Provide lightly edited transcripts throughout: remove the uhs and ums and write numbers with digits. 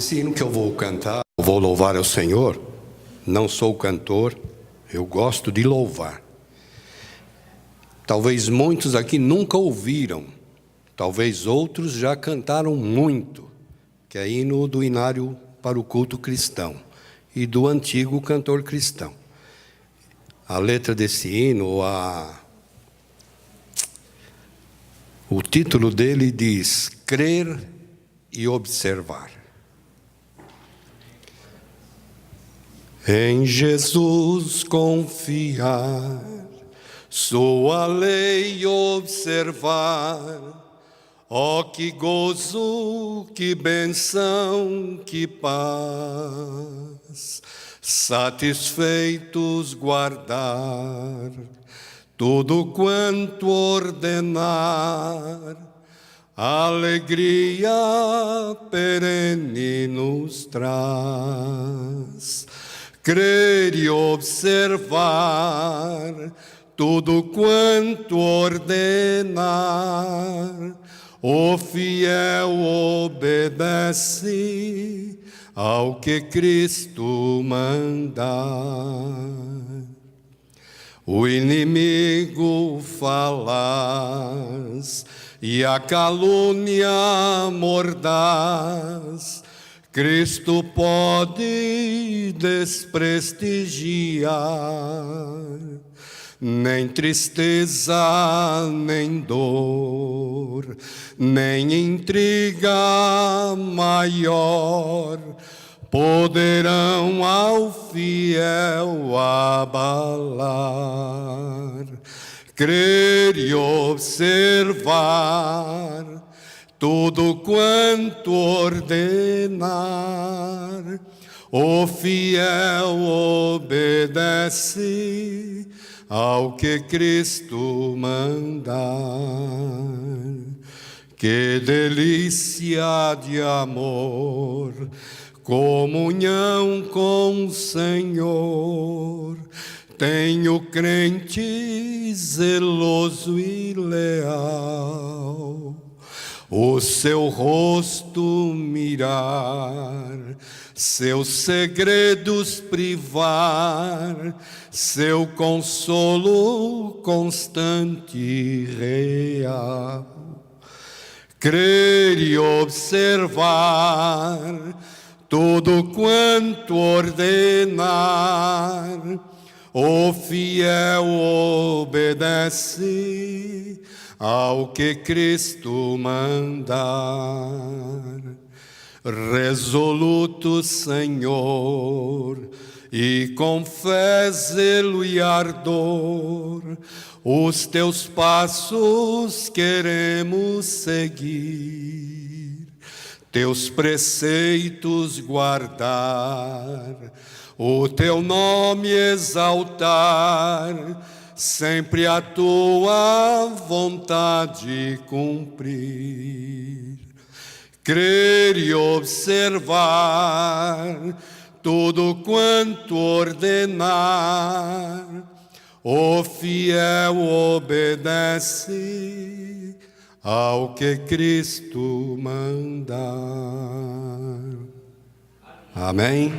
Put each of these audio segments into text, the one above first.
Esse hino que eu vou cantar, eu vou louvar ao Senhor. Não sou cantor, eu gosto de louvar. Talvez muitos aqui nunca ouviram, talvez outros já cantaram muito, que é hino do Inário para o culto cristão e do antigo cantor cristão. A letra desse hino, o título dele diz: crer e observar. Em Jesus confiar, sua lei observar. Oh, que gozo, que bênção, que paz, satisfeitos guardar tudo quanto ordenar, alegria perene nos traz. Crer e observar tudo quanto ordenar, o fiel obedece ao que Cristo mandar. O inimigo falaz e a calúnia mordaz, Cristo pode desprestigiar. Nem tristeza, nem dor, nem intriga maior poderão ao fiel abalar. Crer e observar tudo quanto ordenar, o fiel obedece ao que Cristo mandar. Que delícia de amor, comunhão com o Senhor, tem o crente zeloso e leal. O seu rosto mirar, seus segredos privar, seu consolo constante e real. Crer e observar tudo quanto ordenar, o fiel obedece ao que Cristo mandar. Resoluto, Senhor, e com fé, zelo e ardor, os teus passos queremos seguir, teus preceitos guardar, o teu nome exaltar, sempre a tua vontade cumprir. Crer e observar tudo quanto ordenar, o fiel obedece ao que Cristo mandar. Amém?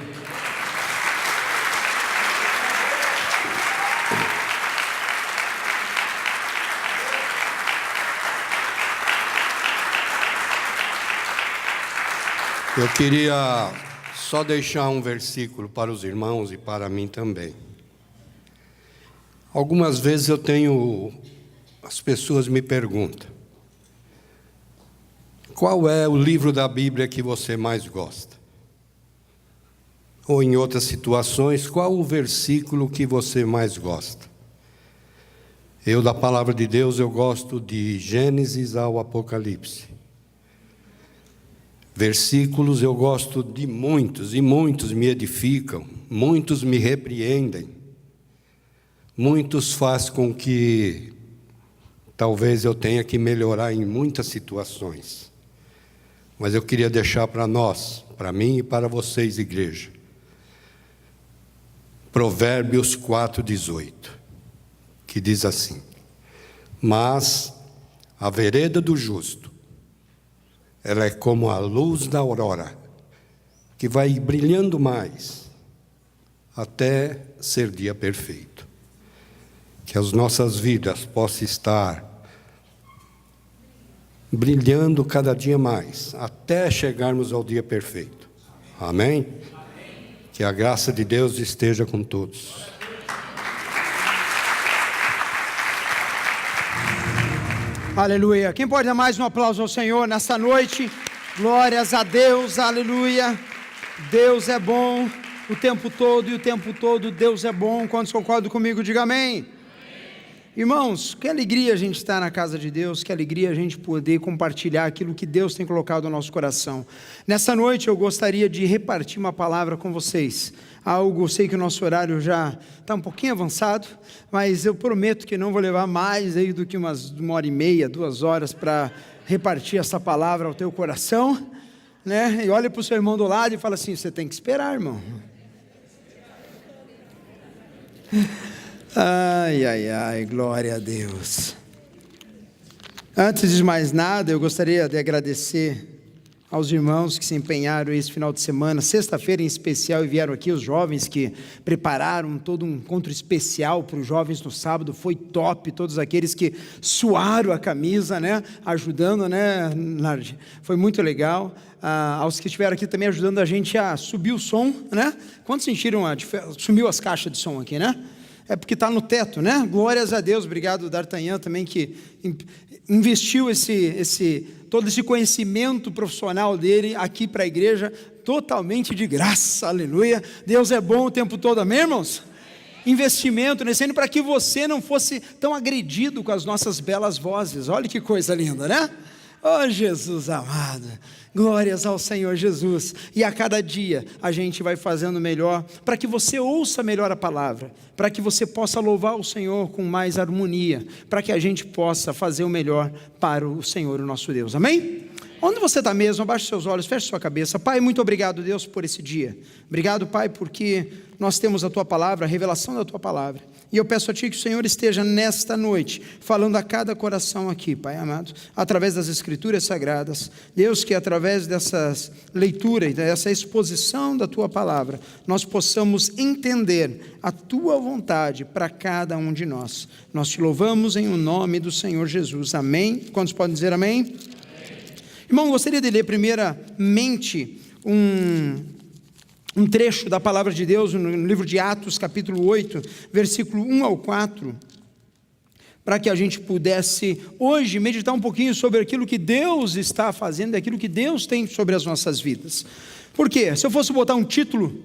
Eu queria só deixar um versículo para os irmãos e para mim também. Algumas vezes as pessoas me perguntam: qual é o livro da Bíblia que você mais gosta? Ou em outras situações, qual o versículo que você mais gosta? Eu, da palavra de Deus, eu gosto de Gênesis ao Apocalipse. Versículos eu gosto de muitos, e muitos me edificam, muitos me repreendem, muitos fazem com que talvez eu tenha que melhorar em muitas situações. Mas eu queria deixar para nós, para mim e para vocês, igreja, Provérbios 4:18, que diz assim: mas a vereda do justo, ela é como a luz da aurora, que vai brilhando mais até ser dia perfeito. Que as nossas vidas possam estar brilhando cada dia mais, até chegarmos ao dia perfeito. Amém? Que a graça de Deus esteja com todos. Aleluia. Quem pode dar mais um aplauso ao Senhor nessa noite? Glórias a Deus, aleluia. Deus é bom o tempo todo, e o tempo todo Deus é bom. Quantos concordam comigo, diga amém. Irmãos, que alegria a gente estar na casa de Deus, que alegria a gente poder compartilhar aquilo que Deus tem colocado no nosso coração. Nessa noite eu gostaria de repartir uma palavra com vocês. Eu sei que o nosso horário já está um pouquinho avançado, mas eu prometo que não vou levar mais aí do que uma hora e meia, 2 horas para repartir essa palavra ao teu coração, né? E olha para o seu irmão do lado e fala assim: você tem que esperar, irmão. Ai, ai, ai, glória a Deus. Antes de mais nada, eu gostaria de agradecer aos irmãos que se empenharam esse final de semana, sexta-feira em especial, e vieram aqui, os jovens que prepararam todo um encontro especial para os jovens no sábado, foi top, todos aqueles que suaram a camisa, né, ajudando, né, Nardi? Foi muito legal. Aos que estiveram aqui também ajudando a gente a subir o som, né? Quantos sentiram sumiu as caixas de som aqui, né? É porque está no teto, né? Glórias a Deus. Obrigado, D'Artagnan, também, que investiu todo esse conhecimento profissional dele aqui para a igreja, totalmente de graça, aleluia. Deus é bom o tempo todo, amém, irmãos? Investimento nesse ano para que você não fosse tão agredido com as nossas belas vozes. Olha que coisa linda, né? Oh, Jesus amado, glórias ao Senhor Jesus. E a cada dia a gente vai fazendo melhor, para que você ouça melhor a palavra, para que você possa louvar o Senhor com mais harmonia, para que a gente possa fazer o melhor para o Senhor, o nosso Deus, amém? Onde você está mesmo, abaixe seus olhos, feche sua cabeça. Pai, muito obrigado, Deus, por esse dia. Obrigado, Pai, porque nós temos a Tua palavra, a revelação da Tua palavra. E eu peço a Ti que o Senhor esteja nesta noite, falando a cada coração aqui, Pai amado, através das Escrituras Sagradas. Deus, que através dessas leituras, dessa exposição da Tua palavra, nós possamos entender a Tua vontade para cada um de nós. Nós Te louvamos em o nome do Senhor Jesus. Amém? Quantos podem dizer amém? Irmão, gostaria de ler primeiramente um trecho da palavra de Deus no livro de Atos, capítulo 8, versículo 1 ao 4, para que a gente pudesse hoje meditar um pouquinho sobre aquilo que Deus está fazendo, aquilo que Deus tem sobre as nossas vidas. Por quê? Se eu fosse botar um título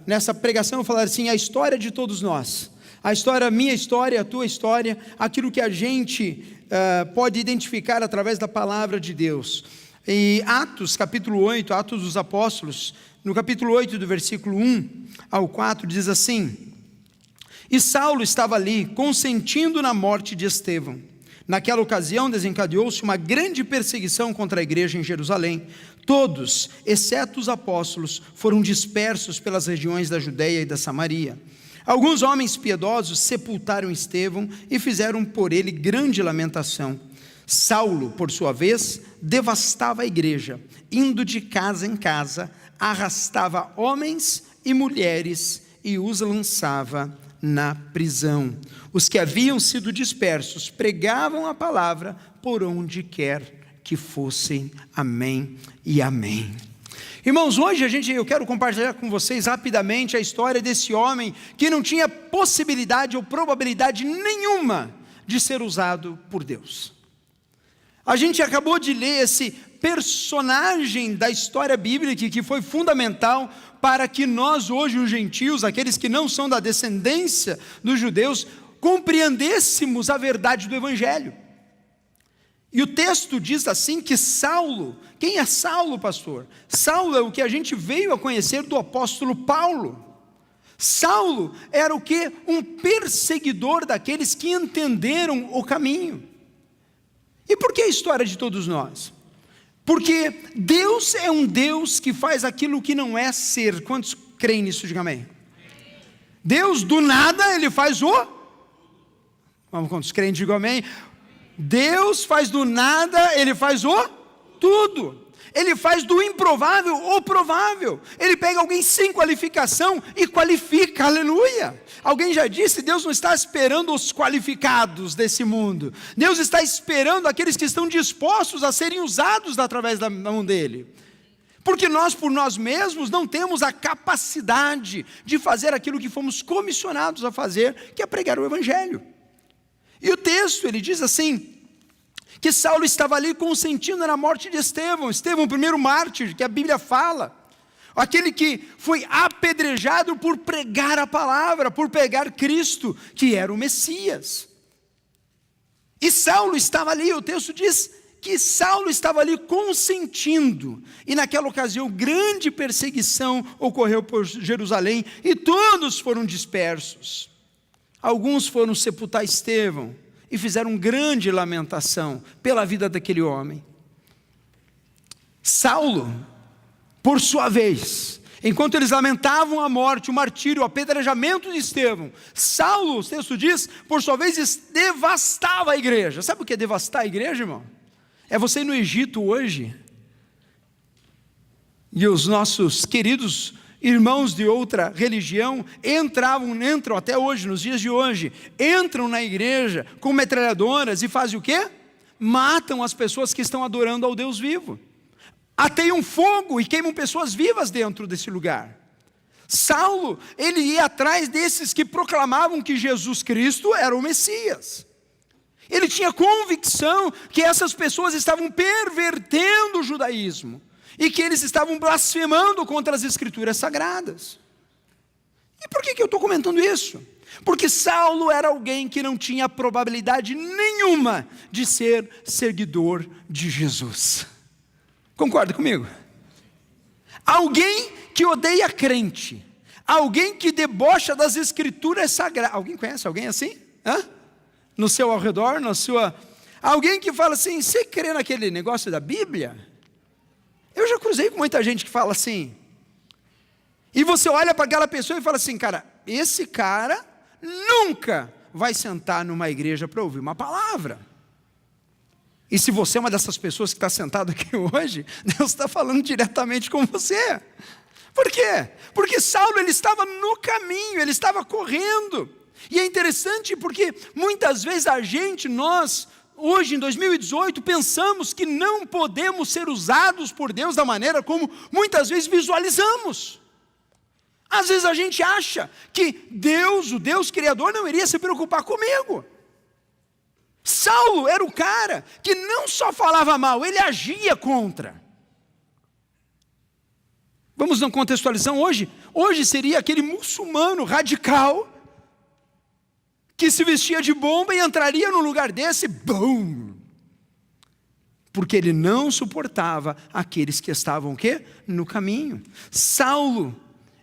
nessa pregação, eu falaria assim: a história de todos nós. A história, a minha história, a tua história, aquilo que a gente pode identificar através da palavra de Deus. Em Atos, capítulo 8, Atos dos Apóstolos, no capítulo 8, do versículo 1 ao 4, diz assim: e Saulo estava ali, consentindo na morte de Estevão. Naquela ocasião desencadeou-se uma grande perseguição contra a igreja em Jerusalém. Todos, exceto os apóstolos, foram dispersos pelas regiões da Judeia e da Samaria. Alguns homens piedosos sepultaram Estevão e fizeram por ele grande lamentação. Saulo, por sua vez, devastava a igreja, indo de casa em casa, arrastava homens e mulheres e os lançava na prisão. Os que haviam sido dispersos pregavam a palavra por onde quer que fossem. Amém e amém. Irmãos, hoje eu quero compartilhar com vocês rapidamente a história desse homem que não tinha possibilidade ou probabilidade nenhuma de ser usado por Deus. A gente acabou de ler esse personagem da história bíblica que foi fundamental para que nós hoje, os gentios, aqueles que não são da descendência dos judeus, compreendêssemos a verdade do Evangelho. E o texto diz assim que Saulo, quem é Saulo, pastor? Saulo é o que a gente veio a conhecer do apóstolo Paulo. Saulo era o que? Um perseguidor daqueles que entenderam o caminho. E por que a história de todos nós? Porque Deus é um Deus que faz aquilo que não é ser. Quantos creem nisso? Diga amém. Deus do nada, Ele faz o... Vamos, quantos creem? Diga amém. Deus faz do nada, Ele faz o tudo. ele faz do improvável o provável. Ele pega alguém sem qualificação e qualifica, aleluia. Alguém já disse, Deus não está esperando os qualificados desse mundo. Deus está esperando aqueles que estão dispostos a serem usados através da mão dele. Porque nós, por nós mesmos, não temos a capacidade de fazer aquilo que fomos comissionados a fazer, que é pregar o Evangelho. E o texto, ele diz assim, que Saulo estava ali consentindo na morte de Estevão. Estevão, o primeiro mártir que a Bíblia fala. Aquele que foi apedrejado por pregar a palavra, por pregar Cristo, que era o Messias. E Saulo estava ali, o texto diz que Saulo estava ali consentindo. E naquela ocasião, grande perseguição ocorreu por Jerusalém e todos foram dispersos. Alguns foram sepultar Estevão e fizeram grande lamentação pela vida daquele homem. Saulo, por sua vez, enquanto eles lamentavam a morte, o martírio, o apedrejamento de Estevão, Saulo, o texto diz, por sua vez, devastava a igreja. Sabe o que é devastar a igreja, irmão? É você ir no Egito hoje, e os nossos queridos irmãos de outra religião entram até hoje, nos dias de hoje, entram na igreja com metralhadoras e fazem o quê? Matam as pessoas que estão adorando ao Deus vivo. Ateiam fogo e queimam pessoas vivas dentro desse lugar. Saulo, ele ia atrás desses que proclamavam que Jesus Cristo era o Messias. Ele tinha convicção que essas pessoas estavam pervertendo o judaísmo e que eles estavam blasfemando contra as Escrituras Sagradas. E por que eu estou comentando isso? Porque Saulo era alguém que não tinha probabilidade nenhuma de ser seguidor de Jesus. Concorda comigo? Alguém que odeia crente, alguém que debocha das Escrituras Sagradas. Alguém conhece alguém assim? No seu ao redor, na sua... Alguém que fala assim, você crê naquele negócio da Bíblia? Eu já cruzei com muita gente que fala assim. E você olha para aquela pessoa e fala assim, cara, esse cara nunca vai sentar numa igreja para ouvir uma palavra. E se você é uma dessas pessoas que está sentado aqui hoje, Deus está falando diretamente com você. Por quê? Porque Saulo, ele estava no caminho, ele estava correndo. E é interessante porque muitas vezes nós, hoje em 2018, pensamos que não podemos ser usados por Deus da maneira como muitas vezes visualizamos. Às vezes a gente acha que Deus, o Deus Criador, não iria se preocupar comigo. Saulo era o cara que não só falava mal, ele agia contra. Vamos na contextualização hoje? Hoje seria aquele muçulmano radical que se vestia de bomba e entraria num lugar desse, bum! Porque ele não suportava aqueles que estavam o quê? No caminho. Saulo,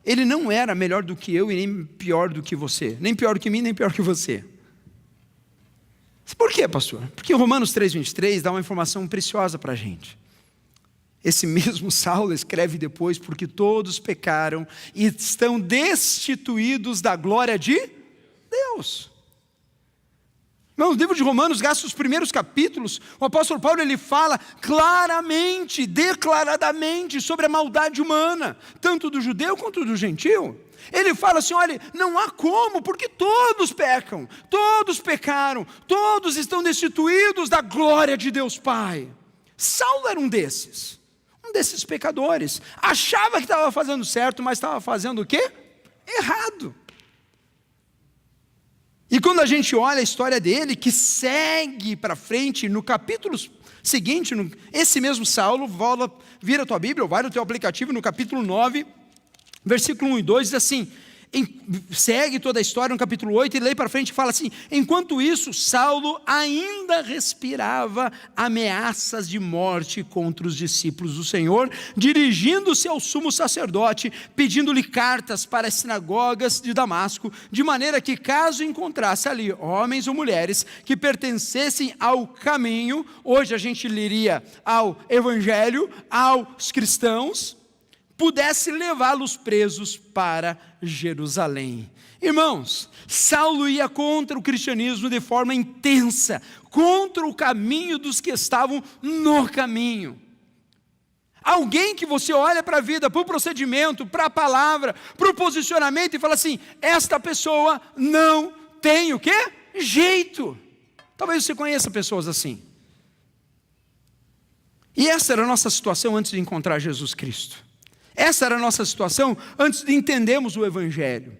ele não era melhor do que eu e nem pior do que você. Nem pior do que mim, nem pior que você. Por quê, pastor? Porque Romanos 3,23 dá uma informação preciosa para a gente. Esse mesmo Saulo escreve depois, porque todos pecaram e estão destituídos da glória de Deus. No livro de Romanos, gasta os primeiros capítulos, o apóstolo Paulo ele fala claramente, declaradamente sobre a maldade humana, tanto do judeu quanto do gentil. Ele fala assim, olha, não há como, porque todos pecam, todos pecaram, todos estão destituídos da glória de Deus Pai. Saulo era um desses pecadores, achava que estava fazendo certo, mas estava fazendo o quê? Errado. E quando a gente olha a história dele, que segue para frente, no capítulo seguinte, esse mesmo Saulo, vira a tua Bíblia, ou vai no teu aplicativo, no capítulo 9, versículo 1 e 2, diz assim, segue toda a história no capítulo 8, e lê para frente e fala assim, enquanto isso, Saulo ainda respirava ameaças de morte contra os discípulos do Senhor, dirigindo-se ao sumo sacerdote, pedindo-lhe cartas para as sinagogas de Damasco, de maneira que caso encontrasse ali homens ou mulheres que pertencessem ao caminho, hoje a gente leria ao evangelho, aos cristãos, pudesse levá-los presos para Jerusalém. Irmãos, Saulo ia contra o cristianismo de forma intensa, contra o caminho dos que estavam no caminho. Alguém que você olha para a vida, para o procedimento, para a palavra, para o posicionamento e fala assim, esta pessoa não tem o quê? Jeito. Talvez você conheça pessoas assim. E essa era a nossa situação antes de encontrar Jesus Cristo. Essa era a nossa situação antes de entendermos o Evangelho.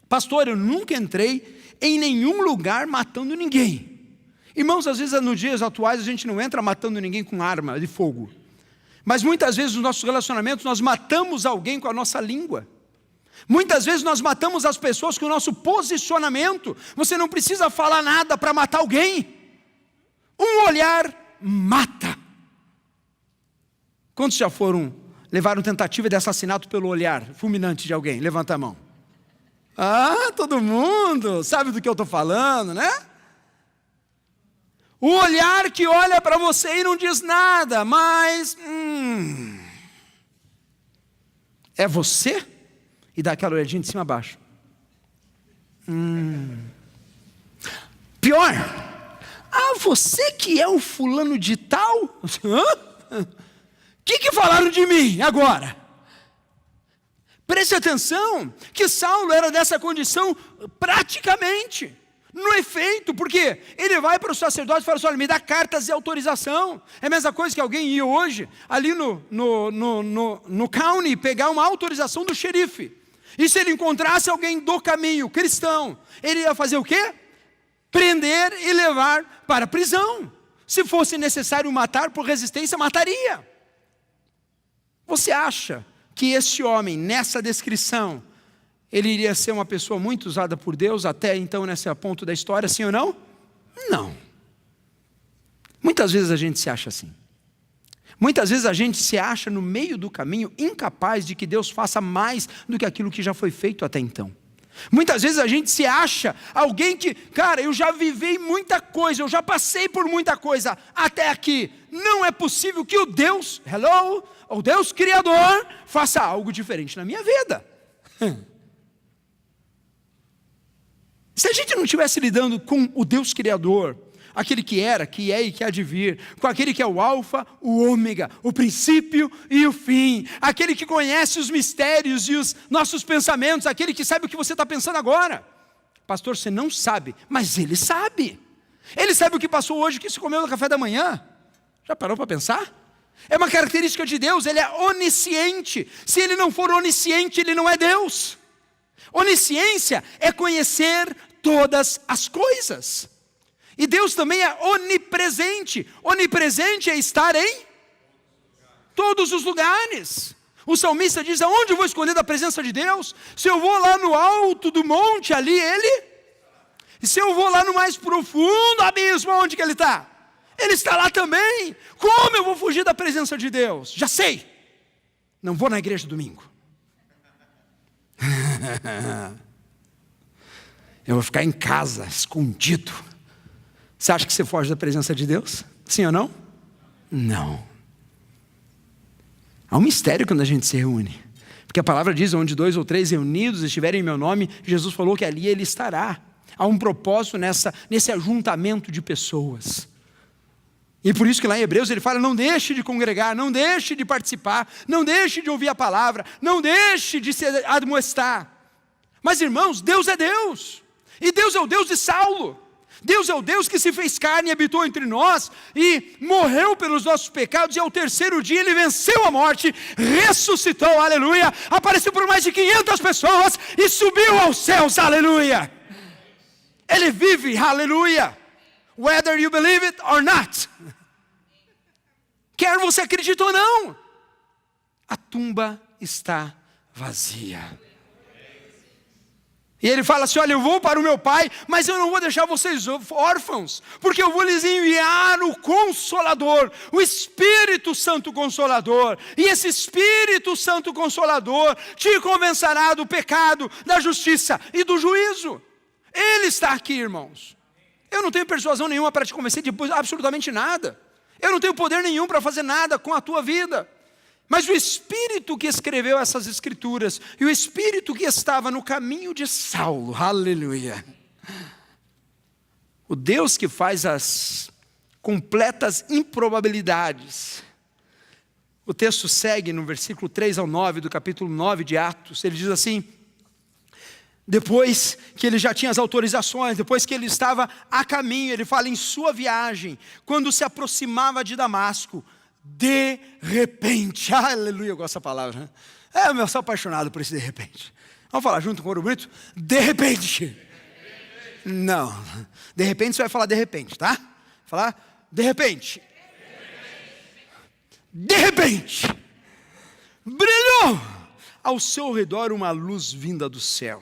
Pastor, eu nunca entrei em nenhum lugar matando ninguém. Irmãos, às vezes nos dias atuais a gente não entra matando ninguém com arma de fogo. Mas muitas vezes nos nossos relacionamentos nós matamos alguém com a nossa língua. Muitas vezes nós matamos as pessoas com o nosso posicionamento. Você não precisa falar nada para matar alguém. Um olhar mata. Quantos já levaram tentativa de assassinato pelo olhar fulminante de alguém? Levanta a mão. Ah, todo mundo sabe do que eu estou falando, né? O olhar que olha para você e não diz nada, mas é você? E dá aquela olhadinha de cima a baixo. Pior, você que é o fulano de tal? Hã? O que falaram de mim agora? Preste atenção, que Saulo era dessa condição praticamente. No efeito, porque ele vai para o sacerdote e fala assim, olha, me dá cartas de autorização. É a mesma coisa que alguém ir hoje, ali no county, pegar uma autorização do xerife. E se ele encontrasse alguém do caminho, cristão, ele ia fazer o quê? Prender e levar para a prisão. Se fosse necessário matar por resistência, mataria. Você acha que esse homem, nessa descrição, ele iria ser uma pessoa muito usada por Deus até então nesse ponto da história, sim ou não? Não. Muitas vezes a gente se acha assim. Muitas vezes a gente se acha no meio do caminho incapaz de que Deus faça mais do que aquilo que já foi feito até então. Muitas vezes a gente se acha alguém que, cara, eu já vivi muita coisa, eu já passei por muita coisa até aqui. Não é possível que o Deus Criador, faça algo diferente na minha vida. Se a gente não estivesse lidando com o Deus Criador, aquele que era, que é e que há de vir, com aquele que é o alfa, o ômega, o princípio e o fim, aquele que conhece os mistérios e os nossos pensamentos, aquele que sabe o que você está pensando agora. Pastor, você não sabe, mas Ele sabe. Ele sabe o que passou hoje, o que se comeu no café da manhã. Já parou para pensar? É uma característica de Deus, Ele é onisciente. Se Ele não for onisciente, Ele não é Deus. Onisciência é conhecer todas as coisas. E Deus também é onipresente. Onipresente é estar em todos os lugares. O salmista diz, aonde eu vou esconder da presença de Deus? Se eu vou lá no alto do monte, ali Ele. E se eu vou lá no mais profundo abismo, onde que Ele está? Ele está lá também. Como eu vou fugir da presença de Deus? Já sei. Não vou na igreja domingo. Eu vou ficar em casa, escondido. Você acha que você foge da presença de Deus? Sim ou não? Não. Há um mistério quando a gente se reúne. Porque a palavra diz, onde 2 ou 3 reunidos estiverem em meu nome, Jesus falou que ali Ele estará. Há um propósito nesse ajuntamento de pessoas. E por isso que lá em Hebreus ele fala, não deixe de congregar, não deixe de participar, não deixe de ouvir a palavra, não deixe de se admoestar. Mas irmãos, Deus é Deus. E Deus é o Deus de Saulo. Deus é o Deus que se fez carne e habitou entre nós e morreu pelos nossos pecados e ao terceiro dia Ele venceu a morte, ressuscitou, aleluia, apareceu por mais de 500 pessoas e subiu aos céus, aleluia. Ele vive, aleluia, whether you believe it or not. Quer você acredite ou não, a tumba está vazia. E ele fala assim, olha, eu vou para o meu pai, mas eu não vou deixar vocês órfãos, porque eu vou lhes enviar o Consolador, o Espírito Santo Consolador, e esse Espírito Santo Consolador te convencerá do pecado, da justiça e do juízo. Ele está aqui, irmãos. Eu não tenho persuasão nenhuma para te convencer de absolutamente nada. Eu não tenho poder nenhum para fazer nada com a tua vida. Mas o Espírito que escreveu essas Escrituras, e o Espírito que estava no caminho de Saulo, aleluia. O Deus que faz as completas improbabilidades. O texto segue no versículo 3 ao 9 do capítulo 9 de Atos. Ele diz assim: depois que ele já tinha as autorizações, depois que ele estava a caminho, ele fala em sua viagem, quando se aproximava de Damasco, de repente, aleluia, eu gosto dessa palavra, né? Eu sou apaixonado por esse de repente. Vamos falar junto com o coro bonito? De repente. Não, de repente você vai falar de repente, tá? Falar de repente. De repente, brilhou ao seu redor uma luz vinda do céu.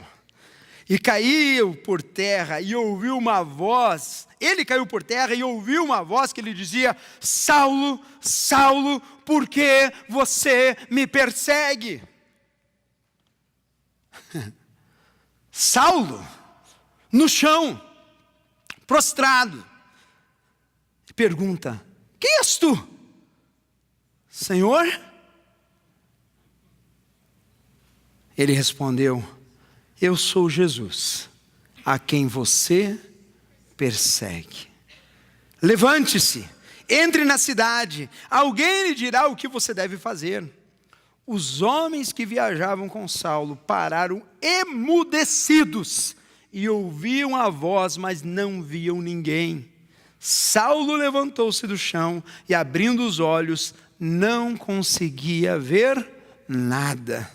E caiu por terra e ouviu uma voz. Ele caiu por terra e ouviu uma voz que lhe dizia: Saulo, Saulo, por que você me persegue? Saulo, no chão, prostrado, pergunta: quem és tu, Senhor? Ele respondeu: eu sou Jesus, a quem você persegue. Levante-se, entre na cidade, alguém lhe dirá o que você deve fazer. Os homens que viajavam com Saulo pararam emudecidos e ouviam a voz, mas não viam ninguém. Saulo levantou-se do chão e, abrindo os olhos, não conseguia ver nada.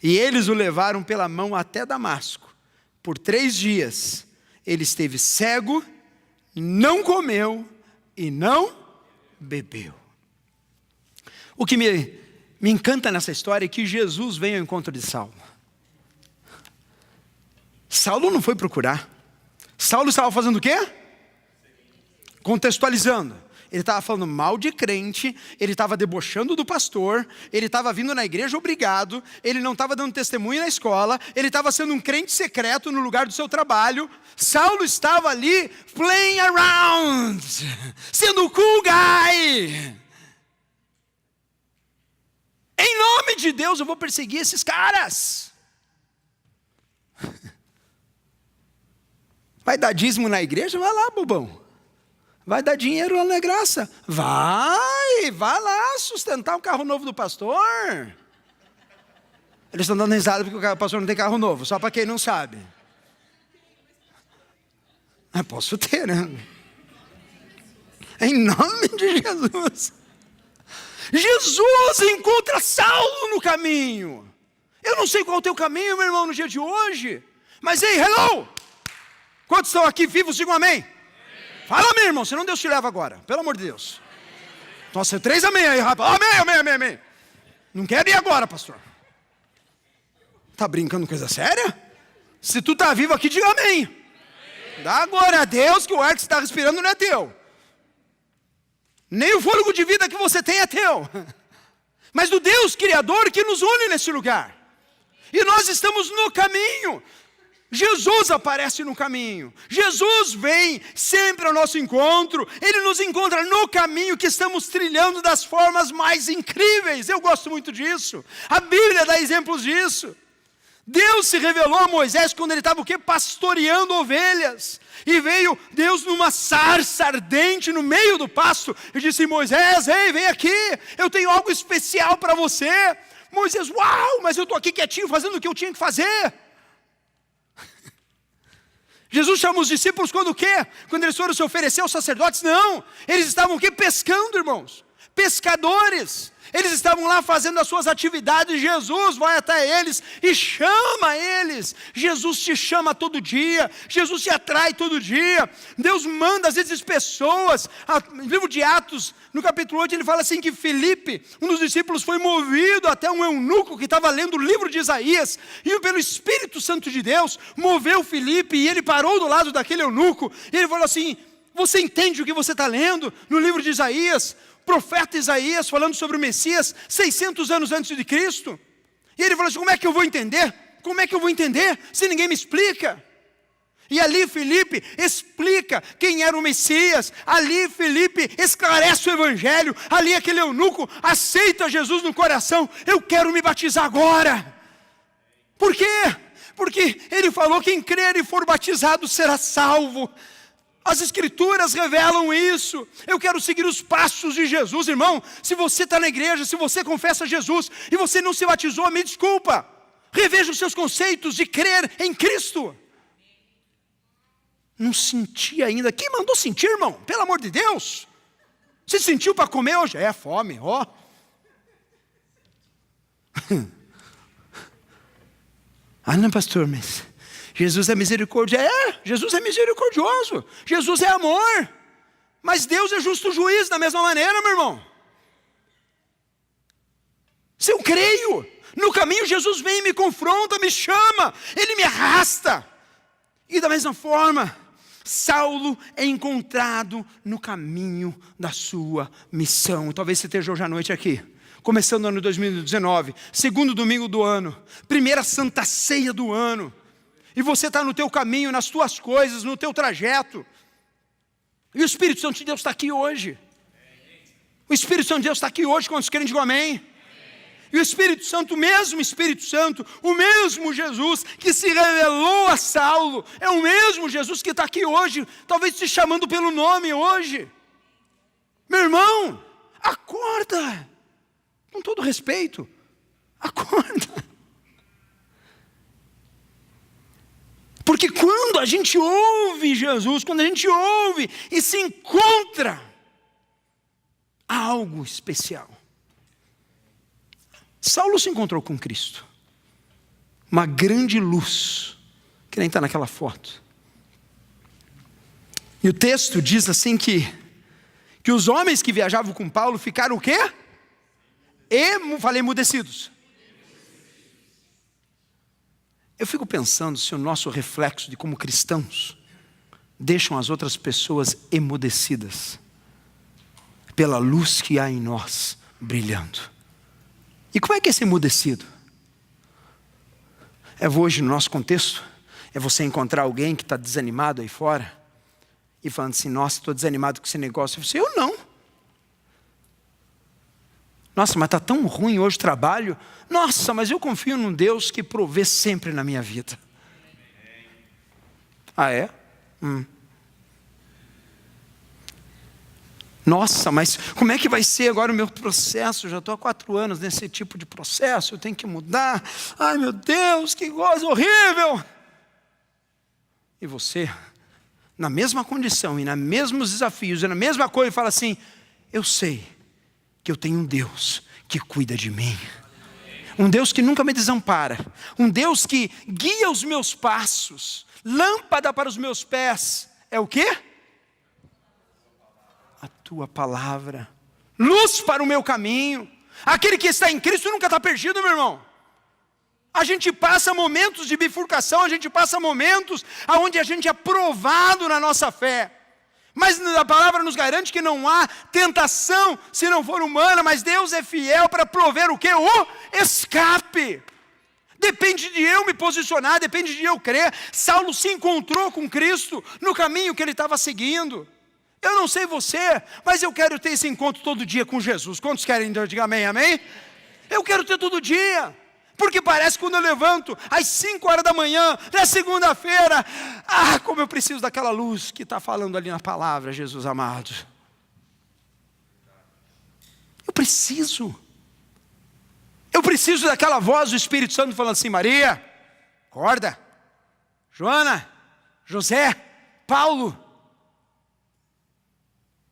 E eles o levaram pela mão até Damasco. Por 3 dias ele esteve cego, não comeu e não bebeu. O que me encanta nessa história é que Jesus vem ao encontro de Saulo. Saulo não foi procurar. Saulo estava fazendo o quê? Contextualizando. Ele estava falando mal de crente, ele estava debochando do pastor, ele estava vindo na igreja obrigado, ele não estava dando testemunho na escola, ele estava sendo um crente secreto no lugar do seu trabalho. Saulo estava ali playing around, sendo o cool guy. Em nome de Deus eu vou perseguir esses caras. Vai dar dízimo na igreja? Vai lá, bobão. Vai dar dinheiro lá na graça? Vai lá sustentar o carro novo do pastor. Eles estão dando risada porque o pastor não tem carro novo, só para quem não sabe. Eu posso ter, né? Em nome de Jesus. Jesus encontra Saulo no caminho. Eu não sei qual é o teu caminho, meu irmão, no dia de hoje. Mas ei, hello! Quantos estão aqui vivos, digam amém. Fala amém, irmão, senão Deus te leva agora, pelo amor de Deus. Nossa, 3 amém aí, rapaz. Amém. Não quero ir agora, pastor. Tá brincando coisa séria? Se tu tá vivo aqui, diga amém. Dá glória a Deus que o ar que você está respirando não é teu. Nem o fôlego de vida que você tem é teu. Mas do Deus Criador que nos une nesse lugar. E nós estamos no caminho. Jesus aparece no caminho. Jesus vem sempre ao nosso encontro. Ele nos encontra no caminho que estamos trilhando das formas mais incríveis. Eu gosto muito disso. A Bíblia dá exemplos disso. Deus se revelou a Moisés quando ele estava o quê? Pastoreando ovelhas. E veio Deus numa sarça ardente no meio do pasto. E disse: Moisés, ei, vem aqui. Eu tenho algo especial para você. Moisés, uau, mas eu estou aqui quietinho fazendo o que eu tinha que fazer. Jesus chama os discípulos quando o quê? Quando eles foram se oferecer aos sacerdotes? Não, eles estavam o quê? Pescando, irmãos. Pescadores. Eles estavam lá fazendo as suas atividades. Jesus vai até eles e chama eles. Jesus te chama todo dia. Jesus te atrai todo dia. Deus manda às vezes pessoas. No livro de Atos, no capítulo 8, ele fala assim que Filipe, um dos discípulos, foi movido até um eunuco que estava lendo o livro de Isaías. E pelo Espírito Santo de Deus, moveu Filipe e ele parou do lado daquele eunuco. E ele falou assim: você entende o que você está lendo no livro de Isaías? Profeta Isaías falando sobre o Messias 600 anos antes de Cristo. E ele falou assim: como é que eu vou entender? Como é que eu vou entender se ninguém me explica? E ali Filipe explica quem era o Messias. Ali Filipe esclarece o Evangelho. Ali aquele eunuco aceita Jesus no coração. Eu quero me batizar agora. Por quê? Porque ele falou: quem crer e for batizado será salvo. As Escrituras revelam isso. Eu quero seguir os passos de Jesus, irmão. Se você está na igreja, se você confessa Jesus e você não se batizou, me desculpa. Reveja os seus conceitos de crer em Cristo. Não senti ainda. Quem mandou sentir, irmão? Pelo amor de Deus. Você sentiu para comer hoje? É fome, ó. Ah, não, pastor, mas Jesus é misericordioso. É, Jesus é misericordioso. Jesus é amor. Mas Deus é justo juiz da mesma maneira, meu irmão. Se eu creio, no caminho Jesus vem e me confronta, me chama, Ele me arrasta. E da mesma forma, Saulo é encontrado no caminho da sua missão. Talvez você esteja hoje à noite aqui, começando o ano 2019, segundo domingo do ano, primeira santa ceia do ano, e você está no teu caminho, nas tuas coisas, no teu trajeto, e o Espírito Santo de Deus está aqui hoje. O Espírito Santo de Deus está aqui hoje, quando os crentes digam amém. E o Espírito Santo, o mesmo Espírito Santo, o mesmo Jesus que se revelou a Saulo, é o mesmo Jesus que está aqui hoje, talvez te chamando pelo nome hoje. Meu irmão, acorda, com todo respeito, acorda. Porque quando a gente ouve Jesus, quando a gente ouve e se encontra, há algo especial. Saulo se encontrou com Cristo, uma grande luz, que nem está naquela foto. E o texto diz assim que os homens que viajavam com Paulo ficaram o quê? Falei emudecidos. Eu fico pensando se o nosso reflexo de como cristãos deixam as outras pessoas emudecidas pela luz que há em nós brilhando. E como é que é ser emudecido? É hoje, no nosso contexto, é você encontrar alguém que está desanimado aí fora e falando assim, nossa, estou desanimado com esse negócio. Você, eu não. Nossa, mas está tão ruim hoje o trabalho. Nossa, mas eu confio num Deus que provê sempre na minha vida. Ah, é? Nossa, mas como é que vai ser agora o meu processo? Eu já estou há 4 anos nesse tipo de processo, eu tenho que mudar. Ai meu Deus, que coisa horrível. E você, na mesma condição, e nos mesmos desafios, e na mesma coisa, fala assim, eu sei que eu tenho um Deus que cuida de mim. Um Deus que nunca me desampara. Um Deus que guia os meus passos. Lâmpada para os meus pés. É o quê? A tua palavra, luz para o meu caminho. Aquele que está em Cristo nunca está perdido, meu irmão. A gente passa momentos de bifurcação, a gente passa momentos onde a gente é provado na nossa fé. Mas a palavra nos garante que não há tentação se não for humana, mas Deus é fiel para prover o quê? O escape. Depende de eu me posicionar, depende de eu crer. Saulo se encontrou com Cristo no caminho que ele estava seguindo. Eu não sei você, mas eu quero ter esse encontro todo dia com Jesus. Quantos querem? Diga amém, amém? Eu quero ter todo dia. Porque parece que quando eu levanto às 5 horas da manhã, na segunda-feira, como eu preciso daquela luz que está falando ali na palavra, Jesus amado. Eu preciso daquela voz do Espírito Santo falando assim, Maria, acorda, Joana, José, Paulo.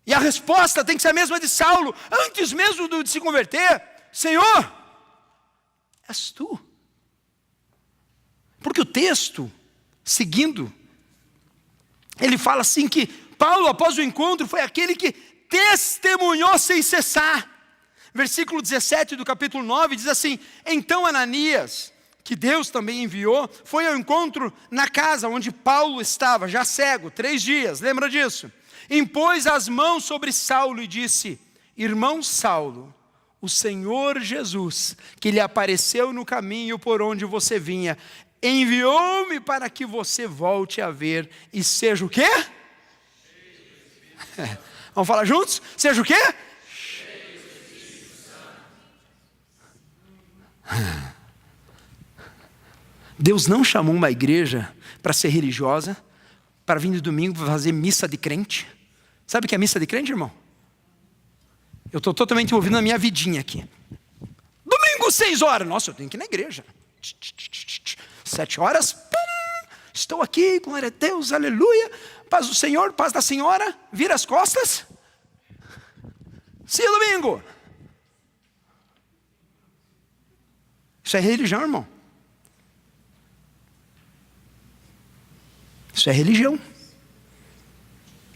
E a resposta tem que ser a mesma de Saulo, antes mesmo de se converter. Senhor, és tu. Porque o texto, seguindo, ele fala assim que Paulo, após o encontro, foi aquele que testemunhou sem cessar. Versículo 17 do capítulo 9 diz assim, então Ananias, que Deus também enviou, foi ao encontro na casa onde Paulo estava, já cego, 3 dias, lembra disso? Impôs as mãos sobre Saulo e disse, irmão Saulo, o Senhor Jesus, que lhe apareceu no caminho por onde você vinha, enviou-me para que você volte a ver e seja o quê? Vamos falar juntos? Seja o quê? Deus não chamou uma igreja para ser religiosa, para vir no domingo para fazer missa de crente. Sabe o que é missa de crente, irmão? Eu estou totalmente envolvido na minha vidinha aqui. Domingo, 6 horas. Nossa, eu tenho que ir na igreja. 7 horas. Pum, estou aqui, glória a Deus, aleluia. Paz do Senhor, paz da senhora. Vira as costas. See you domingo. Isso é religião, irmão. Isso é religião.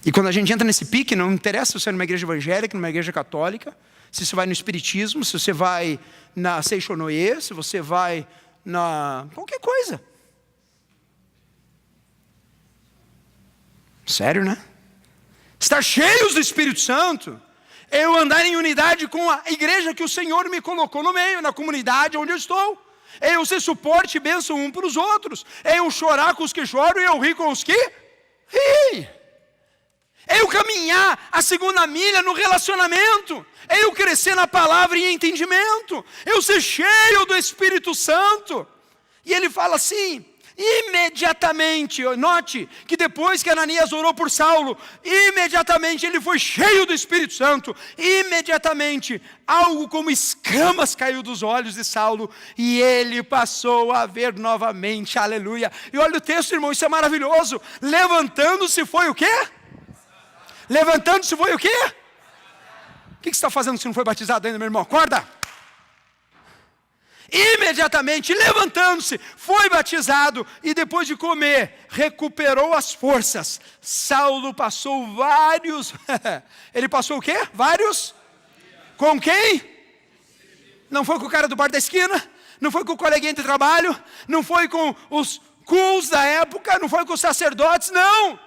E quando a gente entra nesse pique, não interessa se você é numa igreja evangélica, numa igreja católica, se você vai no espiritismo, se você vai na Seixonoye, se você vai na qualquer coisa. Sério, né? Estar cheios do Espírito Santo é eu andar em unidade com a igreja que o Senhor me colocou no meio, na comunidade onde eu estou. É eu ser suporte e bênção um para os outros. É eu chorar com os que choram e eu rir com os que riem. É eu caminhar a segunda milha no relacionamento. É eu crescer na palavra e em entendimento. Eu ser cheio do Espírito Santo. E ele fala assim, imediatamente, note que depois que Ananias orou por Saulo, imediatamente ele foi cheio do Espírito Santo. Imediatamente, algo como escamas caiu dos olhos de Saulo e ele passou a ver novamente, aleluia. E olha o texto, irmão, isso é maravilhoso. Levantando-se foi o quê? Levantando-se foi o quê? O que você está fazendo se não foi batizado ainda, meu irmão? Acorda! Imediatamente, levantando-se, foi batizado e depois de comer, recuperou as forças. Saulo passou vários... Ele passou o quê? Vários? Com quem? Não foi com o cara do bar da esquina? Não foi com o coleguinha de trabalho? Não foi com os cools da época? Não foi com os sacerdotes? Não!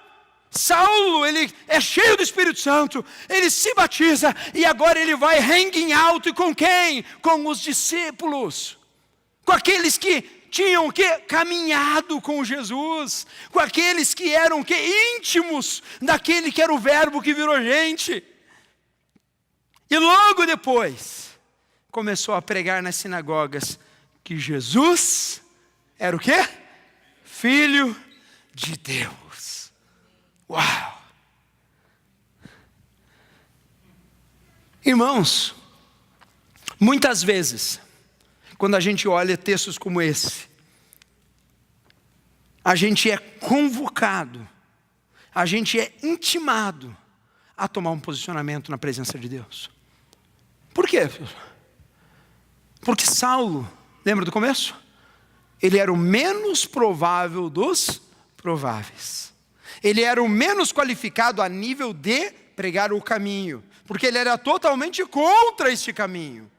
Saulo, ele é cheio do Espírito Santo, ele se batiza e agora ele vai hanging out com quem? Com os discípulos, com aqueles que tinham caminhado com Jesus, com aqueles que eram íntimos daquele que era o verbo que virou gente. E logo depois começou a pregar nas sinagogas que Jesus era o quê? Filho de Deus. Uau! Irmãos, muitas vezes, quando a gente olha textos como esse, a gente é convocado, a gente é intimado a tomar um posicionamento na presença de Deus. Por quê? Porque Saulo, lembra do começo? Ele era o menos provável dos prováveis. Ele era o menos qualificado a nível de pregar o caminho, porque ele era totalmente contra este caminho.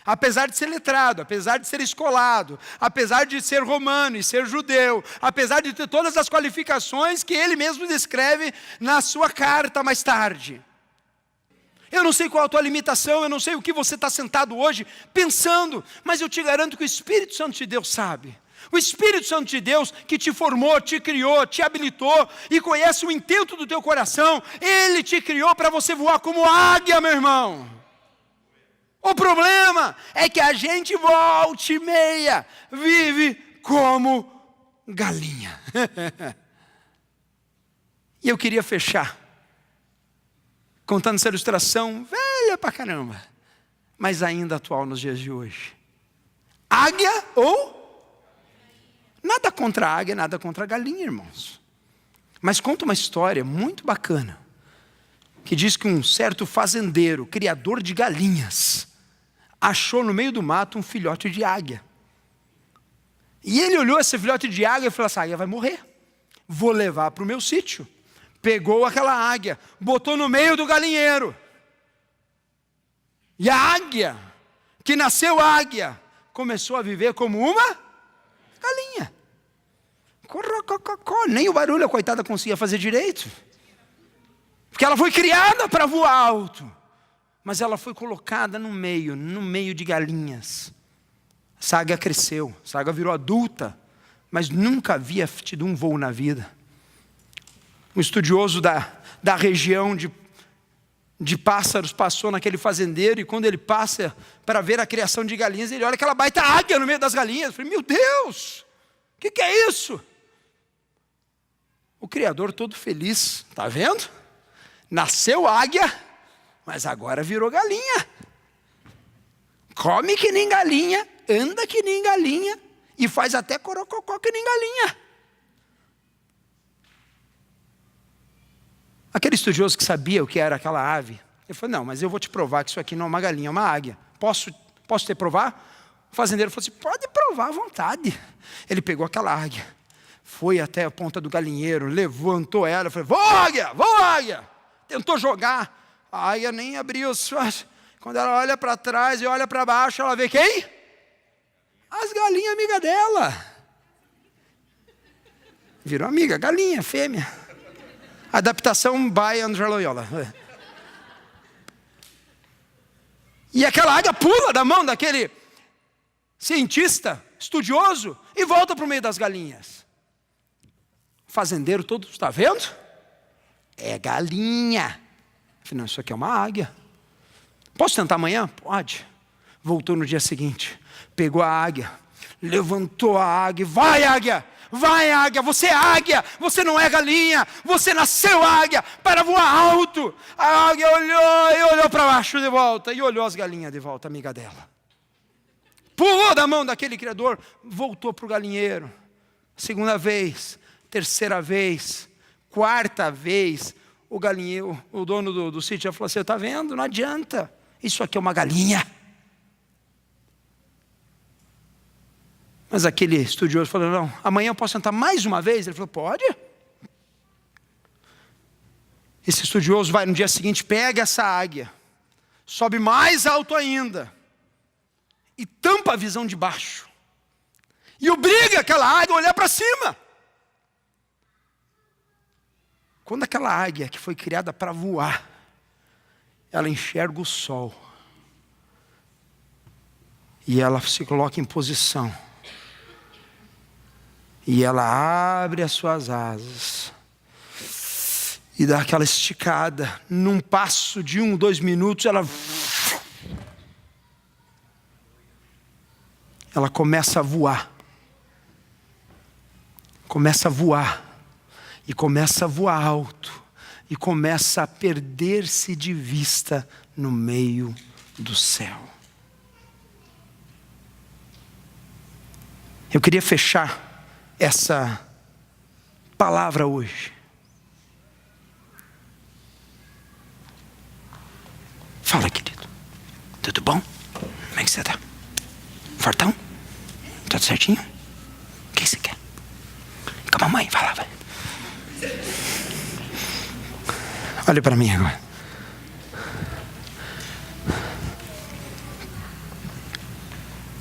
Apesar de ser letrado, apesar de ser escolado, apesar de ser romano e ser judeu, apesar de ter todas as qualificações que ele mesmo descreve na sua carta mais tarde. Eu não sei qual a tua limitação, eu não sei o que você está sentado hoje pensando, mas eu te garanto que o Espírito Santo de Deus sabe. O Espírito Santo de Deus que te formou, te criou, te habilitou e conhece o intento do teu coração, Ele te criou para você voar como águia, meu irmão. O problema é que a gente volta e meia vive como galinha. E eu queria fechar contando essa ilustração velha pra caramba, mas ainda atual nos dias de hoje. Águia ou... Nada contra a águia, nada contra a galinha, irmãos. Mas conta uma história muito bacana, que diz que um certo fazendeiro, criador de galinhas, achou no meio do mato um filhote de águia. E ele olhou esse filhote de águia e falou: essa águia vai morrer, vou levar para o meu sítio. Pegou aquela águia, botou no meio do galinheiro. E a águia, que nasceu águia, começou a viver como uma galinha. Nem o barulho a coitada conseguia fazer direito. Porque ela foi criada para voar alto. Mas ela foi colocada no meio de galinhas. Essa águia cresceu, essa águia virou adulta, mas nunca havia tido um voo na vida. Um estudioso da região de pássaros passou naquele fazendeiro, e quando ele passa para ver a criação de galinhas, ele olha aquela baita águia no meio das galinhas. Eu falei: meu Deus, o que é isso? O Criador todo feliz, tá vendo? Nasceu águia, mas agora virou galinha. Come que nem galinha, anda que nem galinha e faz até corococó que nem galinha. Aquele estudioso que sabia o que era aquela ave, ele falou, não, mas eu vou te provar que isso aqui não é uma galinha, é uma águia. Posso te provar? O fazendeiro falou assim, pode provar à vontade. Ele pegou aquela águia, foi até a ponta do galinheiro, levantou ela, falou, vou águia. Tentou jogar, a águia nem abriu os olhos. Quando ela olha para trás e olha para baixo, ela vê quem? As galinhas amigas dela. Virou amiga, galinha, fêmea. Adaptação by André Loyola. E aquela águia pula da mão daquele cientista, estudioso, e volta para o meio das galinhas. O fazendeiro todo, está vendo? É galinha. Afinal, isso aqui é uma águia. Posso tentar amanhã? Pode. Voltou no dia seguinte, pegou a águia, levantou a águia, vai águia, você é águia, você não é galinha, você nasceu águia para voar alto. A águia olhou e olhou para baixo de volta, e olhou as galinhas de volta, amiga dela. Pulou da mão daquele criador, voltou para o galinheiro. Segunda vez, terceira vez, quarta vez, o galinheiro, o dono do sítio já falou assim, está vendo? Não adianta, isso aqui é uma galinha. Mas aquele estudioso falou, não, amanhã eu posso tentar mais uma vez? Ele falou, pode. Esse estudioso vai no dia seguinte, pega essa águia, sobe mais alto ainda, e tampa a visão de baixo, e obriga aquela águia a olhar para cima. Quando aquela águia que foi criada para voar, ela enxerga o sol, e ela se coloca em posição, e ela abre as suas asas, e dá aquela esticada, num passo de 1, 2 minutos, ela começa a voar. Começa a voar. E começa a voar alto. E começa a perder-se de vista no meio do céu. Eu queria fechar essa palavra hoje. Fala, querido. Tudo bom? Como é que você está? Fortão? Tudo certinho? O que você quer? Com a mamãe, vai lá, vai. Olha para mim agora.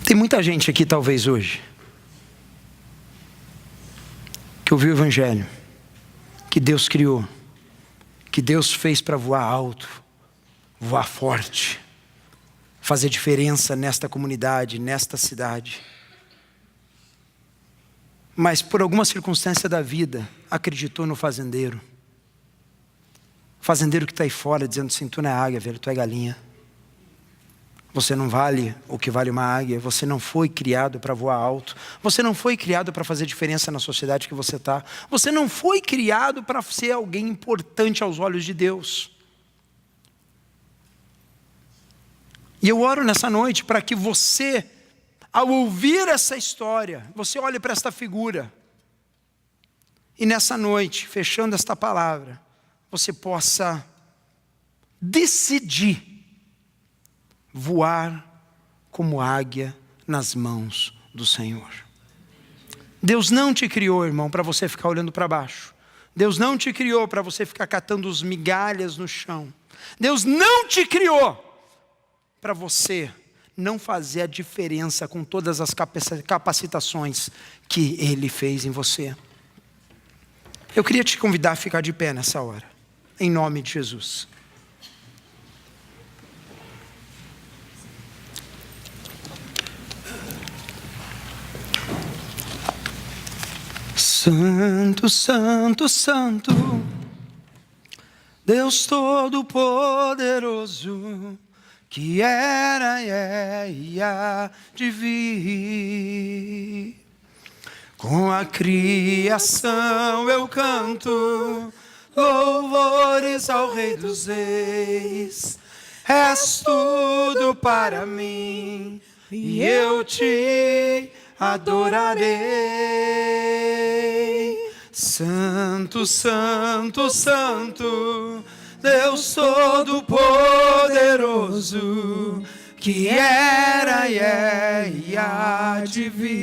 Tem muita gente aqui, talvez hoje, que ouviu o Evangelho, que Deus criou, que Deus fez para voar alto, voar forte, fazer diferença nesta comunidade, nesta cidade. Mas por alguma circunstância da vida, acreditou no fazendeiro. O fazendeiro que está aí fora, dizendo assim, tu não é águia, velho, tu é galinha. Você não vale o que vale uma águia. Você não foi criado para voar alto. Você não foi criado para fazer diferença na sociedade que você está. Você não foi criado para ser alguém importante aos olhos de Deus. E eu oro nessa noite para que você, ao ouvir essa história, você olhe para esta figura. E nessa noite, fechando esta palavra, você possa decidir voar como águia nas mãos do Senhor. Deus não te criou, irmão, para você ficar olhando para baixo. Deus não te criou para você ficar catando os migalhas no chão. Deus não te criou para você não fazer a diferença com todas as capacitações que Ele fez em você. Eu queria te convidar a ficar de pé nessa hora, em nome de Jesus. Santo, Santo, Santo, Deus Todo-Poderoso, que era e é e há de vir. Com a criação eu canto louvores ao Rei dos Reis. És tudo para mim e eu te adorarei. Santo, santo, santo, Deus Todo-Poderoso, que era e é e há de vir.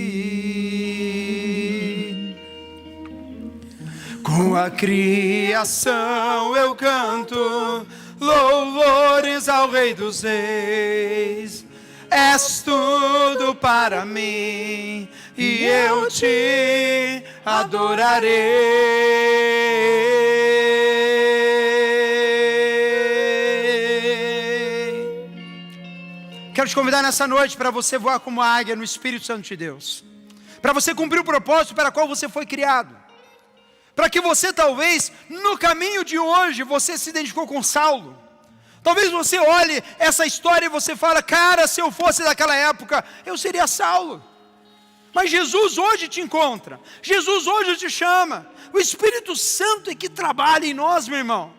Com a criação eu canto louvores ao Rei dos Reis. És tudo para mim e eu te adorarei. Quero te convidar nessa noite para você voar como águia no Espírito Santo de Deus, para você cumprir o propósito para o qual você foi criado, para que você talvez no caminho de hoje você se identificou com Saulo. Talvez você olhe essa história e você fala, cara, se eu fosse daquela época, eu seria Saulo. Mas Jesus hoje te encontra, Jesus hoje te chama, o Espírito Santo é que trabalha em nós, meu irmão.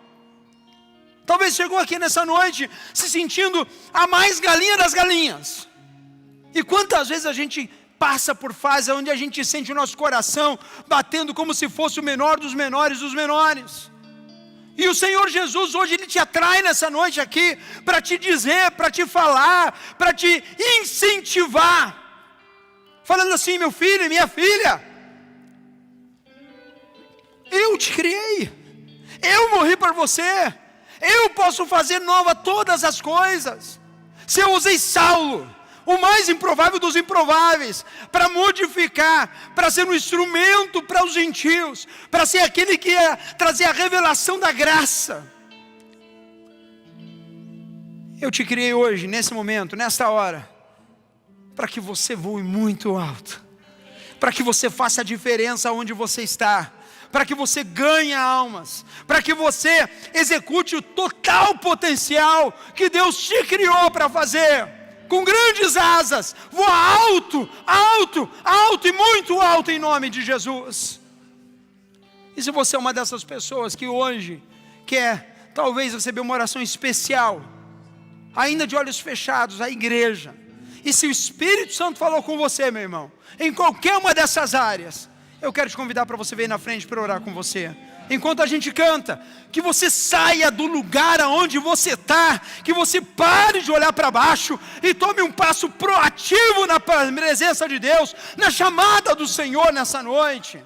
Talvez chegou aqui nessa noite se sentindo a mais galinha das galinhas. E quantas vezes a gente passa por fase onde a gente sente o nosso coração batendo como se fosse o menor dos menores dos menores. E o Senhor Jesus hoje Ele te atrai nessa noite aqui para te dizer, para te falar, para te incentivar. Falando assim, meu filho e minha filha, eu te criei, eu morri por você, eu posso fazer nova todas as coisas. Se eu usei Saulo, o mais improvável dos improváveis, para modificar, para ser um instrumento para os gentios, para ser aquele que ia trazer a revelação da graça. Eu te criei hoje, nesse momento, nesta hora, para que você voe muito alto, para que você faça a diferença onde você está, para que você ganhe almas, para que você execute o total potencial que Deus te criou para fazer. Com grandes asas, voa alto, alto, alto e muito alto em nome de Jesus. E se você é uma dessas pessoas que hoje quer talvez receber uma oração especial, ainda de olhos fechados, à igreja, e se o Espírito Santo falou com você, meu irmão, em qualquer uma dessas áreas, eu quero te convidar para você vir na frente para orar com você. Enquanto a gente canta, que você saia do lugar aonde você está, que você pare de olhar para baixo e tome um passo proativo na presença de Deus, na chamada do Senhor nessa noite.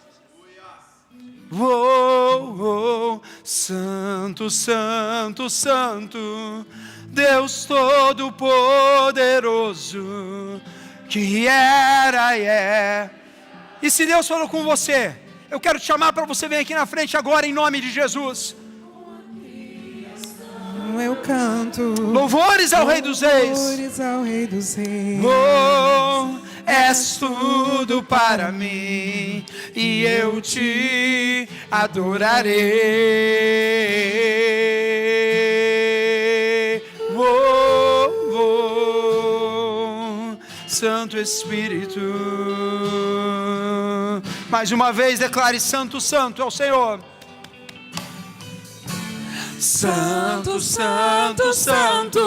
Oh, santo, santo, santo, Deus Todo-Poderoso, que era e é. E se Deus falou com você, eu quero te chamar para você vir aqui na frente agora em nome de Jesus. Eu canto louvores ao Rei dos Reis. Louvores ao Rei dos Reis. Oh, és tudo para mim e eu te adorarei. Santo Espírito. Mais uma vez declare: santo, santo é o Senhor. Santo, santo, santo,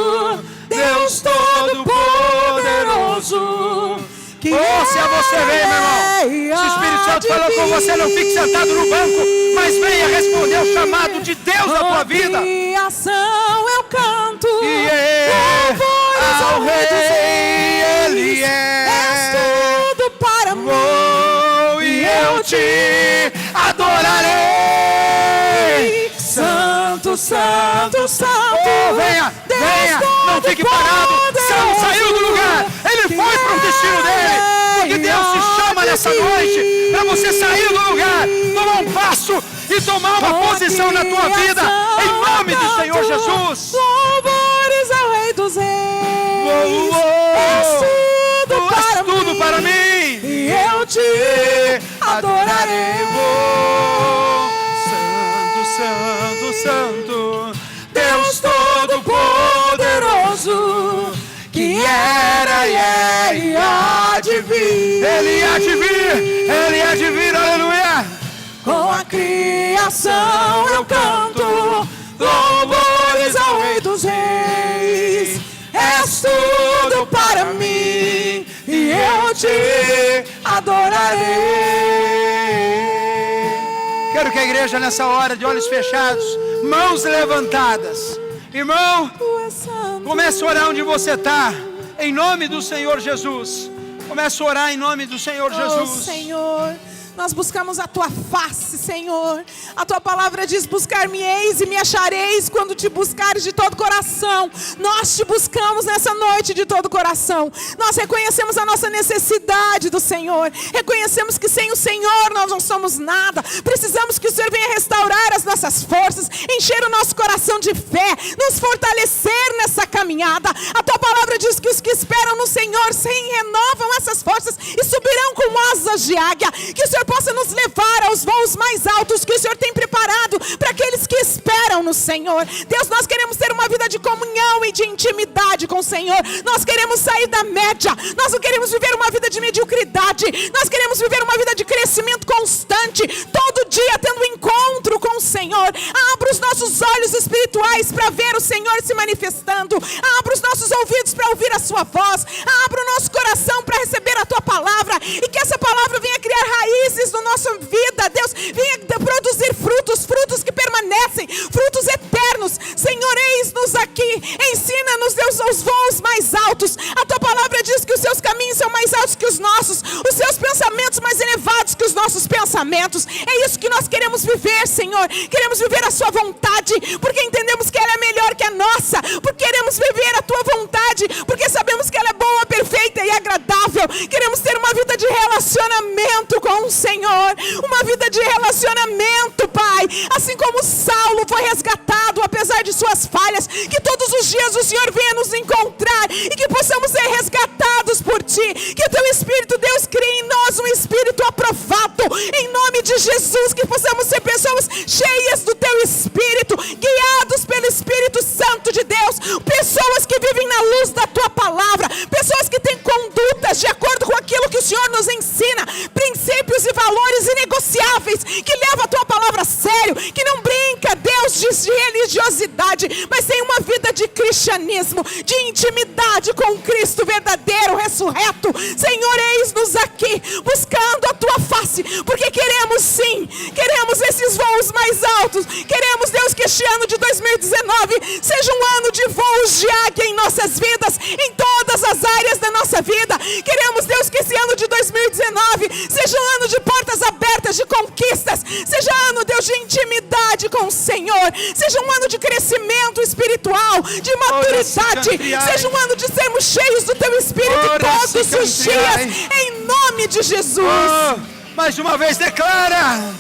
Deus Todo-Poderoso. Se a você vem, meu irmão, se o Espírito Santo falou com você, não fique sentado no banco, mas venha responder o chamado de Deus na tua vida. Criação eu canto, louvores ao Rei, Ele é. És tudo para mim, e eu te adorarei. Santo, santo, santo, venha, venha, não fique parado. Saulo saiu do lugar, ele foi para o destino dele, porque Deus te chama nessa noite para você sair do lugar, tomar um passo e tomar uma posição na tua vida, em nome do Senhor Jesus. Louvores ao Rei dos Reis. És tudo para mim, e eu te adorarei. Santo, santo, Deus Todo-Poderoso, que era e é e há de vir. Ele há de vir, Ele há Pode vir, aleluia. Com a criação eu canto louvores ao Rei dos Reis. És tudo para mim e eu te adorarei. Quero que a igreja nessa hora, de olhos fechados, mãos levantadas. Irmão, comece a orar onde você está, em nome do Senhor Jesus. Comece a orar em nome do Senhor Jesus. Oh, Senhor, nós buscamos a Tua face, Senhor. A Tua palavra diz: buscar-me-eis e me achareis quando te buscares de todo o coração. Nós te buscamos nessa noite de todo o coração. Nós reconhecemos a nossa necessidade do Senhor. Reconhecemos que sem o Senhor nós não somos nada. Precisamos que o Senhor venha restaurar as nossas forças, encher o nosso coração de fé, nos fortalecer nessa caminhada. A Tua palavra diz que os que esperam no Senhor se renovam essas forças e subirão com asas de águia. Que o Senhor possa nos levar aos voos mais altos que o Senhor tem preparado para aqueles que esperam no Senhor. Deus, nós queremos ter uma vida de comunhão e de intimidade com o Senhor. Nós queremos sair da média. Nós não queremos viver uma vida de mediocridade. Nós queremos viver uma vida de crescimento constante, todo dia tendo encontro com o Senhor. Abra os nossos olhos espirituais para ver o Senhor se manifestando. Abra os nossos ouvidos para ouvir a sua voz. Abra o nosso coração para receber a Tua palavra, e que essa palavra venha criar raízes na nossa vida. Deus, venha produzir frutos que permanecem, frutos eternos. Senhor, eis-nos aqui. Ensina-nos, Deus, aos voos mais altos. A Tua palavra diz que os Seus caminhos são mais altos que os nossos, os Seus pensamentos mais elevados que os nossos pensamentos. É isso que nós queremos viver, Senhor. Queremos viver a Sua vontade, porque entendemos que ela é melhor que a nossa. Porque queremos viver a Tua vontade, porque sabemos que ela é boa, perfeita e agradável. Queremos ter uma vida de relacionamento com o Senhor, uma vida de relacionamento, Pai. Assim como Saulo foi resgatado apesar de suas falhas, que todos os dias o Senhor venha nos encontrar e que possamos ser resgatados por Ti. Que o Teu Espírito, Deus, crie em nós um Espírito aprovado, em nome de Jesus. Que possamos ser pessoas cheias do Teu Espírito, guiados pelo Espírito Santo de Deus, pessoas que vivem na luz da Tua palavra, pessoas que têm condutas de acordo com aquilo que o Senhor nos ensina, princípios e valores inegociáveis, que leva a Tua palavra a sério, que não brinca, Deus, de religiosidade, mas tem uma vida de cristianismo, de intimidade com Cristo verdadeiro, ressurreto. Senhor, eis-nos aqui, buscando a Tua face, porque queremos sim, queremos esses voos mais altos. Queremos, Deus, que este ano de 2019 seja um ano de voos de águia em nossas vidas, em todas as áreas da nossa vida. Queremos, Deus, que esse ano de 2019 seja um ano de portas abertas, de conquistas, seja ano, Deus, de intimidade com o Senhor, seja um ano de crescimento espiritual, de maturidade, seja um ano de sermos cheios do Teu Espírito todos os dias, em nome de Jesus. Mais uma vez declara: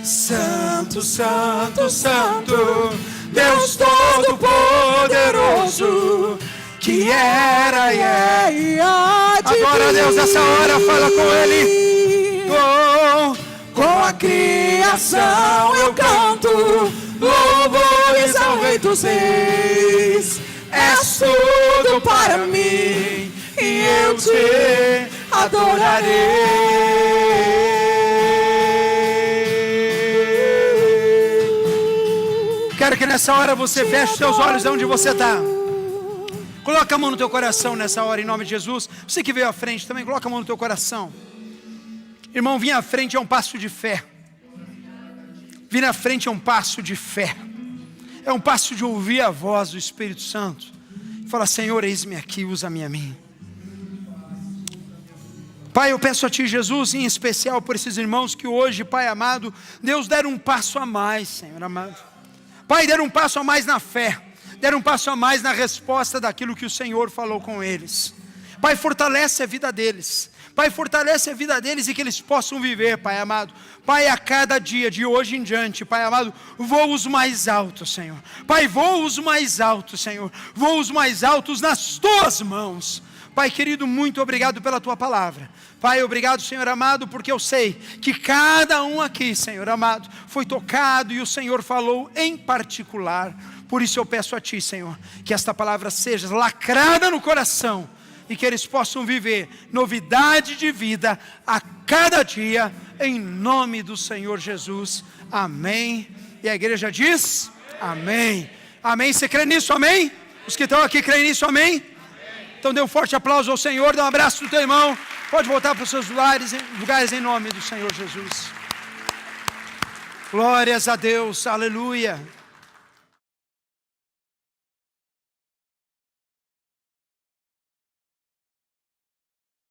Santo, Santo, Santo, Deus Todo-Poderoso, que era e é. Agora, Deus, nessa hora fala com Ele. Com a criação eu canto louvores ao Rei dos Reis. És tudo para mim e eu te adorarei. Quero que nessa hora você feche seus olhos onde você está. Coloca a mão no teu coração nessa hora, em nome de Jesus. Você que veio à frente também, coloca a mão no teu coração. Irmão, vir à frente é um passo de fé. Vir à frente é um passo de fé. É um passo de ouvir a voz do Espírito Santo. Fala: Senhor, eis-me aqui, usa-me a mim. Pai, eu peço a Ti, Jesus, em especial por esses irmãos que hoje, Pai amado, Deus, deram um passo a mais, Senhor amado. Pai, deram um passo a mais na fé, deram um passo a mais na resposta daquilo que o Senhor falou com eles. Pai, fortalece a vida deles. Pai, fortalece a vida deles e que eles possam viver, Pai amado. Pai, a cada dia, de hoje em diante, Pai amado, voos mais altos, Senhor. Pai, voos mais altos, Senhor. Voos mais altos nas Tuas mãos. Pai querido, muito obrigado pela Tua palavra. Pai, obrigado, Senhor amado, porque eu sei que cada um aqui, Senhor amado, foi tocado e o Senhor falou em particular. Por isso eu peço a Ti, Senhor, que esta palavra seja lacrada no coração e que eles possam viver novidade de vida a cada dia, em nome do Senhor Jesus. Amém. E a igreja diz: amém. Amém. Você crê nisso? Amém? Os que estão aqui creem nisso? Amém? Então dê um forte aplauso ao Senhor, dá um abraço no teu irmão. Pode voltar para os seus lugares em nome do Senhor Jesus. Glórias a Deus, aleluia.